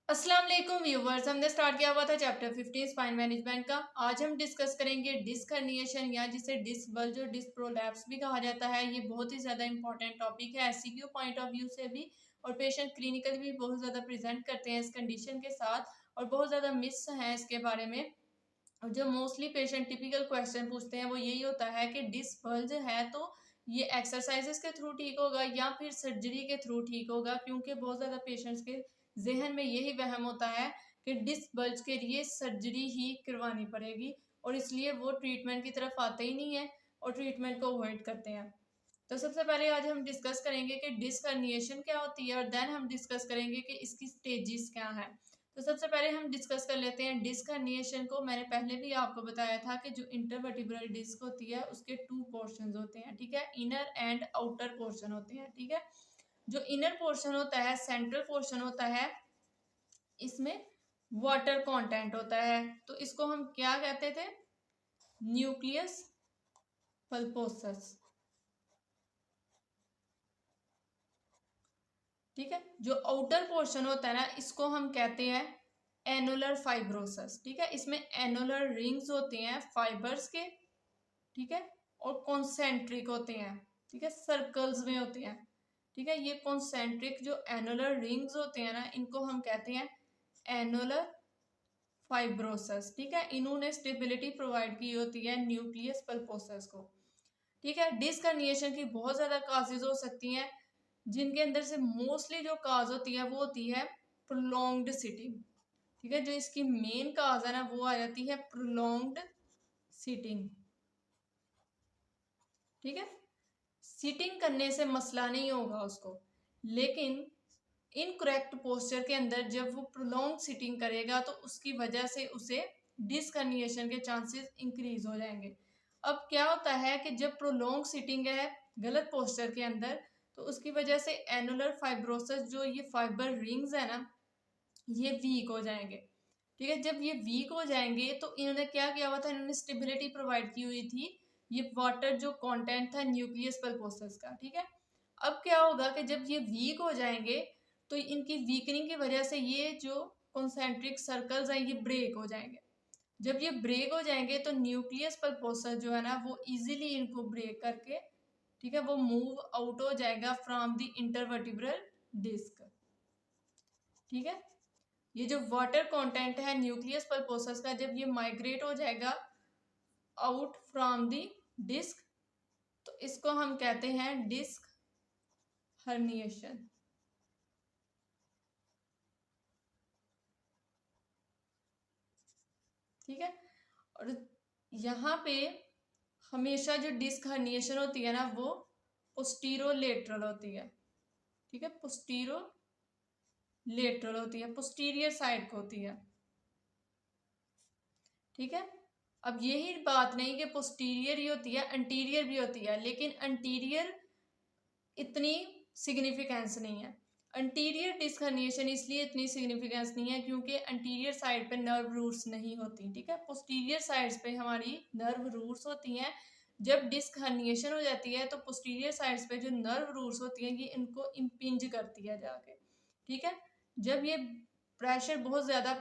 अस्सलाम वालेकुम व्यूवर्स, हमने स्टार्ट किया हुआ था चैप्टर 15 स्पाइन मैनेजमेंट का। आज हम डिस्कस करेंगे डिस्क हर्निएशन या जिसे डिस्क बल्ज और डिस्क प्रोलैप्स भी कहा जाता है। ये बहुत ही ज़्यादा इंपॉर्टेंट टॉपिक है एससीक्यू पॉइंट ऑफ व्यू से भी, और पेशेंट क्लिनिकल भी बहुत ज़्यादा प्रेजेंट करते हैं इस कंडीशन के साथ, और बहुत ज़्यादा मिस हैं इसके बारे में। और जो मोस्टली पेशेंट टिपिकल क्वेश्चन पूछते हैं वो यही होता है कि डिस्क बल्ज है तो ये एक्सरसाइजेस के थ्रू ठीक होगा या फिर सर्जरी के थ्रू ठीक होगा, क्योंकि बहुत ज़्यादा पेशेंट्स के जहन में यही वहम होता है कि डिस्क बल्ज के लिए सर्जरी ही करवानी पड़ेगी, और इसलिए वो ट्रीटमेंट की तरफ आते ही नहीं है और ट्रीटमेंट को अवॉइड करते हैं। तो सबसे पहले आज हम डिस्कस करेंगे कि डिस्क हर्निएशन क्या होती है, और देन हम डिस्कस करेंगे कि इसकी स्टेजेस क्या है। तो सबसे पहले हम डिस्कस कर लेते हैं डिस्क हर्निएशन को। मैंने पहले भी आपको बताया था कि जो इंटरवर्टिब्रल डिस्क होती है उसके टू पोर्शंस होते हैं, ठीक है, इनर एंड आउटर पोर्शन होते हैं, ठीक है। जो इनर पोर्शन होता है, सेंट्रल पोर्शन होता है, इसमें वाटर कंटेंट होता है, तो इसको हम क्या कहते थे, न्यूक्लियस पल्पोसस, ठीक है। जो आउटर पोर्शन होता है ना, इसको हम कहते हैं एनुलर फाइब्रोसस, ठीक है। इसमें एनुलर रिंग्स होते हैं फाइबर्स के, ठीक है, और कॉन्सेंट्रिक होते हैं, ठीक है, सर्कल्स में होते हैं, ठीक है। ये कॉन्सेंट्रिक जो एनुलर रिंग्स होते हैं ना, इनको हम कहते हैं एनुलर फाइब्रोसस, ठीक है। इन्होंने स्टेबिलिटी प्रोवाइड की होती है न्यूक्लियस पल्पोसस को, ठीक है। डिस्क हर्निएशन की बहुत ज्यादा काजेज हो सकती हैं, जिनके अंदर से मोस्टली जो काज होती है वो होती है प्रोलॉन्ग्ड सिटिंग, ठीक है। जो इसकी मेन काज है ना वो आ जाती है प्रोलॉन्ग्ड सिटिंग, ठीक है। सिटिंग करने से मसला नहीं होगा उसको, लेकिन इनकरेक्ट पोस्चर के अंदर जब वो प्रोलॉन्ग सिटिंग करेगा तो उसकी वजह से उसे डिस्क हर्निएशन के चांसेस इंक्रीज हो जाएंगे। अब क्या होता है कि जब प्रोलॉन्ग सिटिंग है गलत पोस्चर के अंदर, तो उसकी वजह से एनुलर फाइब्रोसिस जो ये फाइबर रिंग्स है ना, ये वीक हो जाएंगे, ठीक है। जब ये वीक हो जाएंगे तो इन्होंने क्या किया हुआ था, इन्होंने स्टेबिलिटी प्रोवाइड की हुई थी, ये वाटर जो कंटेंट था न्यूक्लियस पल्पोसस का, ठीक है। अब क्या होगा कि जब ये वीक हो जाएंगे तो इनकी वीकनिंग की वजह से ये जो कॉन्सेंट्रिक सर्कल्स हैं ये ब्रेक हो जाएंगे। जब ये ब्रेक हो जाएंगे तो न्यूक्लियस पल्पोसस जो है ना वो इजीली इनको ब्रेक करके, ठीक है, वो मूव आउट हो जाएगा फ्रॉम द इंटरवर्टिब्रल डिस्क, ठीक है। ये जो वाटर कंटेंट है न्यूक्लियस पल्पोसस का, जब ये माइग्रेट हो जाएगा आउट फ्रॉम द डिस्क, तो इसको हम कहते हैं डिस्क हर्निएशन, ठीक है। और यहाँ पे हमेशा जो डिस्क हर्निएशन होती है ना वो पोस्टीरोलेटरल होती है, ठीक है, पोस्टीरोलेटरल होती है, पोस्टीरियर साइड को होती है, ठीक है। अब यही बात नहीं कि पोस्टीरियर ही होती है, अंटीरियर भी होती है, लेकिन अंटीरियर इतनी सिग्निफिकेंस नहीं है। अंटीरियर डिस्क हर्निएशन इसलिए इतनी सिग्निफिकेंस नहीं है क्योंकि अंटीरियर साइड पे नर्व रूट्स नहीं होती, ठीक है। पोस्टीरियर साइड्स पे हमारी नर्व रूट्स होती हैं। जब डिस्क हर्निएशन हो जाती है तो पोस्टीरियर साइड्स पे जो नर्व रूट्स होती हैं ये इनको इम्पिंज करती है जाके, ठीक है। जब ये प्रेशर बहुत ज्यादा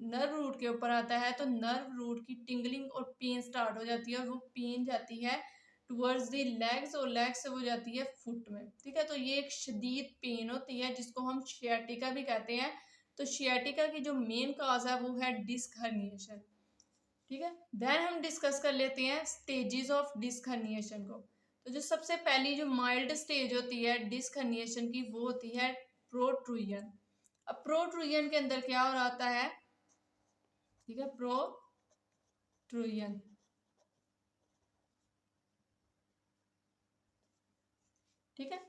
नर्व रूट के ऊपर आता है तो नर्व रूट की टिंगलिंग और पेन स्टार्ट हो जाती है, और वो पेन जाती है टुवर्ड्स दी लेग्स, और लेग्स से वो जाती है फुट में, ठीक है। तो ये एक शदीद पेन होती है जिसको हम शियाटिका भी कहते हैं। तो शियाटिका की जो मेन काज है वो है डिस्क हर्निएशन, ठीक है। देन हम डिस्कस कर लेते हैं स्टेजेस ऑफ डिस्क हर्निएशन को। तो जो सबसे पहली जो माइल्ड स्टेज होती है डिस्क हर्निएशन की वो होती है प्रोट्रूजन। अब प्रोट्रूजन के अंदर क्या हो रहा है, ठीक है, प्रोट्रूजन, ठीक है।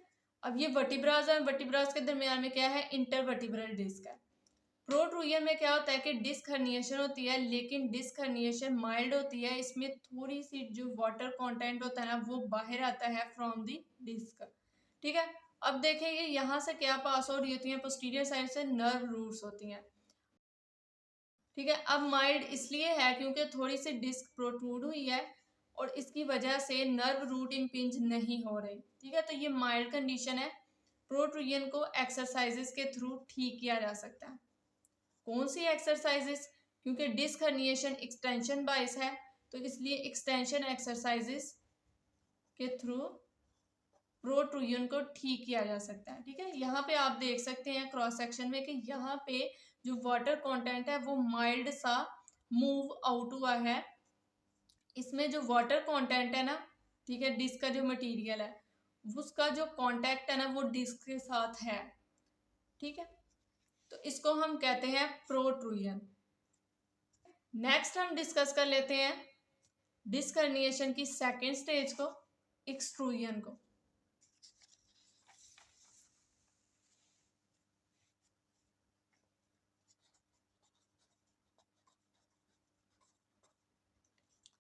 अब ये वर्टिब्रास है, वर्टिब्रास के दरमियान में क्या है, इंटरवर्टिब्रल डिस्क है। प्रोट्रूजन में क्या होता है कि डिस्क हर्निएशन होती है, लेकिन डिस्क हर्निएशन माइल्ड होती है, इसमें थोड़ी सी जो वाटर कंटेंट होता है ना वो बाहर आता है फ्रॉम द डिस्क, ठीक है। अब देखेंगे यहाँ से क्या पास हो रही होती है, पोस्टीरियर साइड से नर्व रूट्स होती हैं, ठीक है। अब माइल्ड इसलिए है क्योंकि थोड़ी सी डिस्क प्रोट्रूड हुई है और इसकी वजह से नर्व रूट इम्पिंज नहीं हो रही, ठीक है। तो ये माइल्ड कंडीशन है, प्रोट्रूजन को एक्सरसाइजेस के थ्रू ठीक किया जा सकता है, कौन सी एक्सरसाइजेस, क्योंकि डिस्क हर्निएशन एक्सटेंशन बायस है, तो इसलिए एक्सटेंशन एक्सरसाइजेस के थ्रू प्रोट्रूजन को ठीक किया जा सकता है। ठीक है, यहाँ पे आप देख सकते हैं क्रॉस सेक्शन में कि यहाँ पे जो वाटर कंटेंट है वो माइल्ड सा मूव आउट हुआ है। इसमें जो वाटर कंटेंट है ना, ठीक है, डिस्क का जो मटेरियल है उसका जो कांटेक्ट है ना वो डिस्क के साथ है। ठीक है, तो इसको हम कहते हैं प्रोट्रूजन। नेक्स्ट हम डिस्कस कर लेते हैं डिस्क हर्निएशन की सेकेंड स्टेज को, एक्सट्रूजन को।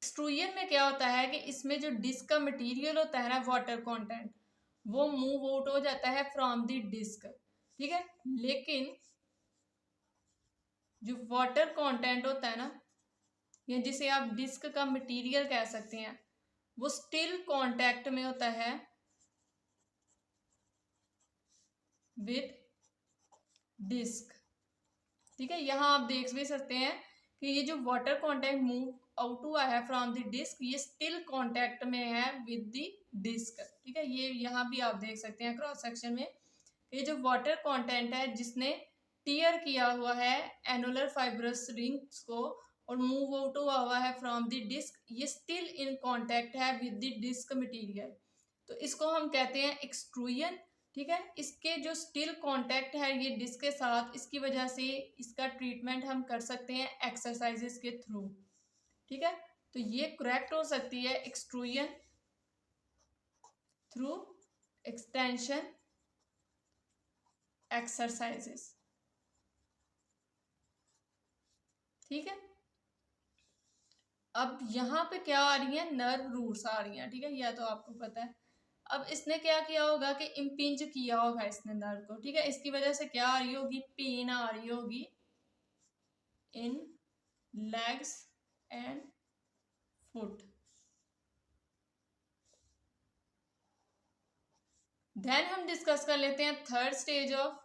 एक्सट्रूजन में क्या होता है कि इसमें जो डिस्क का मटेरियल होता है ना, वाटर कंटेंट, वो मूव आउट हो जाता है फ्रॉम द डिस्क। ठीक है, लेकिन जो वाटर कंटेंट होता है ना, या जिसे आप डिस्क का मटेरियल कह सकते हैं, वो स्टिल कांटेक्ट में होता है विद डिस्क। ठीक है, यहाँ आप देख भी सकते हैं कि ये जो वाटर कंटेंट मूव आउट हुआ है फ्रॉम द डिस्क, ये स्टिल कांटेक्ट में है विद द डिस्क। ठीक है, ये यहाँ भी आप देख सकते हैं क्रॉस सेक्शन में, ये जो वाटर कंटेंट है जिसने टीयर किया हुआ है एनुलर फाइब्रस रिंग्स को और मूव आउट हुआ है फ्रॉम द डिस्क, ये स्टिल इन कांटेक्ट है विद द डिस्क मटेरियल, तो इसको हम कहते हैं एक्सट्रूजन। ठीक है, इसके जो स्टिल कांटेक्ट है ये डिस्क के साथ, इसकी वजह से इसका ट्रीटमेंट हम कर सकते हैं एक्सरसाइजेस के थ्रू। ठीक है, तो ये करेक्ट हो सकती है एक्सट्रूजन थ्रू एक्सटेंशन एक्सरसाइजेस। ठीक है, अब यहाँ पे क्या आ रही है, नर्व रूट्स आ रही हैं। ठीक है, यह तो आपको पता है। अब इसने क्या किया होगा कि इम्पिंज किया होगा इसने नर्व को। ठीक है, इसकी वजह से क्या आ रही होगी, पेन आ रही होगी in legs and foot. Then हम डिस्कस कर लेते हैं third stage of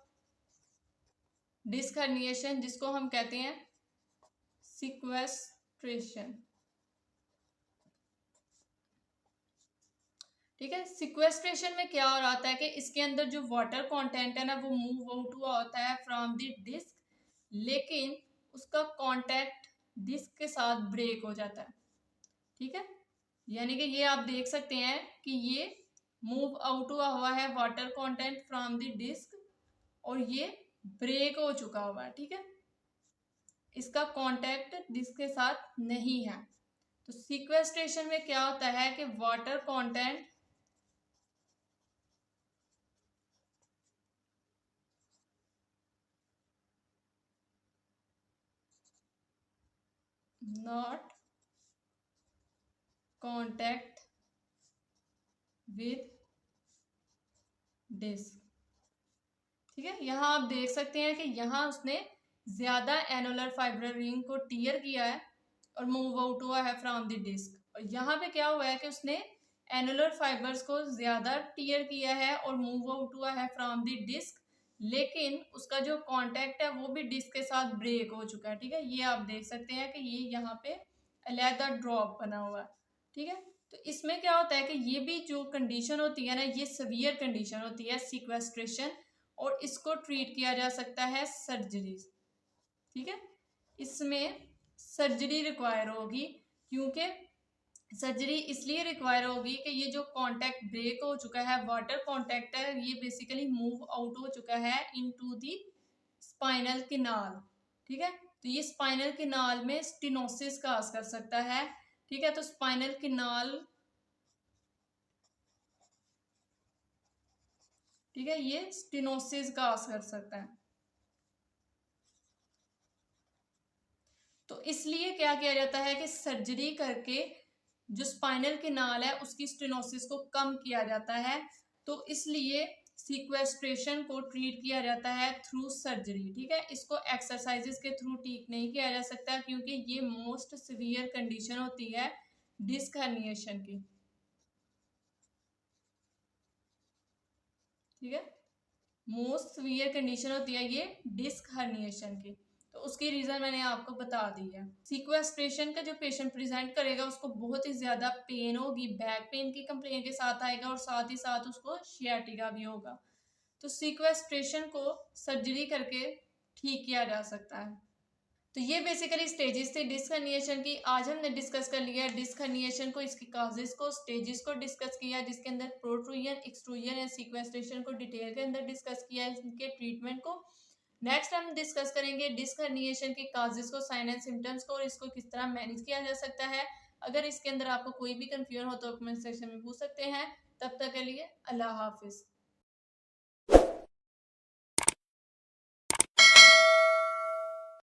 disc herniation, जिसको हम कहते हैं सिक्वेस्ट्रेशन। ठीक है, सिक्वेस्ट्रेशन में क्या हो रहा है कि इसके अंदर जो वाटर कंटेंट है ना वो मूव आउट हुआ होता है फ्रॉम द डिस्क, लेकिन उसका कांटेक्ट डिस्क के साथ ब्रेक हो जाता है। ठीक है, यानी कि ये आप देख सकते हैं कि ये मूव आउट हुआ है water content from the disc और ये ब्रेक हो चुका हुआ है। ठीक है, इसका कांटेक्ट डिस्क के साथ नहीं है। तो सिक्वेस्ट्रेशन में क्या होता है कि water content not contact with disc. ठीक है, यहाँ आप देख सकते हैं कि यहाँ उसने ज्यादा एनुलर फाइबर रिंग को टीयर किया है और मूव आउट हुआ है फ्रॉम द डिस्क, और यहाँ पे क्या हुआ है कि उसने एनुलर फाइबर्स को ज्यादा टीयर किया है और मूव आउट हुआ है फ्रॉम द डिस्क, लेकिन उसका जो कांटेक्ट है वो भी डिस्क के साथ ब्रेक हो चुका है। ठीक है, ये आप देख सकते हैं कि ये यहाँ पे अलहदा ड्रॉप बना हुआ है। ठीक है, तो इसमें क्या होता है कि ये भी जो कंडीशन होती है ना, ये सीवियर कंडीशन होती है सिक्वेस्ट्रेशन, और इसको ट्रीट किया जा सकता है सर्जरी। ठीक है, इसमें सर्जरी रिक्वायर होगी, क्योंकि सर्जरी इसलिए रिक्वायर होगी कि ये जो कांटेक्ट ब्रेक हो चुका है, वाटर कांटेक्ट है, ये बेसिकली मूव आउट हो चुका है इनटू द स्पाइनल कैनाल। ठीक है, तो ये स्पाइनल कैनाल में स्टेनोसिस काज कर सकता है। ठीक है, तो स्पाइनल कैनाल, ठीक है, ये स्टेनोसिस काज कर सकता है। तो इसलिए क्या किया जाता है कि सर्जरी करके जो स्पाइनल कैनाल है उसकी स्टेनोसिस को कम किया जाता है, तो इसलिए सिक्वेस्ट्रेशन को ट्रीट किया जाता है थ्रू सर्जरी। ठीक है, इसको एक्सरसाइजेस के थ्रू ठीक नहीं किया जा सकता, क्योंकि ये मोस्ट सीवियर कंडीशन होती है डिस्क हर्निएशन की। ठीक है, मोस्ट सीवियर कंडीशन होती है ये डिस्क हर्निएशन की। तो उसकी रीज़न मैंने आपको बता दी है। सीक्वेस्ट्रेशन का जो पेशेंट प्रेजेंट करेगा उसको बहुत ही ज़्यादा पेन होगी, बैक पेन की कंप्लेन के साथ आएगा और साथ ही साथ उसको शियाटिका भी होगा। तो सीक्वेस्ट्रेशन को सर्जरी करके ठीक किया जा सकता है। तो ये बेसिकली स्टेजेस थे डिस्क हर्निएशन की। आज हमने डिस्कस कर लिया डिस्क हर्निएशन को, इसकी काजेस को, स्टेजेस को डिस्कस किया, जिसके अंदर प्रोट्रूजन, एक्सट्रूजन या सीक्वेस्ट्रेशन को डिटेल के अंदर डिस्कस किया, इनके ट्रीटमेंट को। नेक्स्ट हम डिस्कस करेंगे डिस्क हर्निएशन के काजेस को, साइन एंड सिम्टम्स को और इसको किस तरह मैनेज किया जा सकता है। अगर इसके अंदर आपको कोई भी कंफ्यूजन हो तो कमेंट सेक्शन में पूछ सकते हैं। तब तक के लिए अल्लाह हाफिज।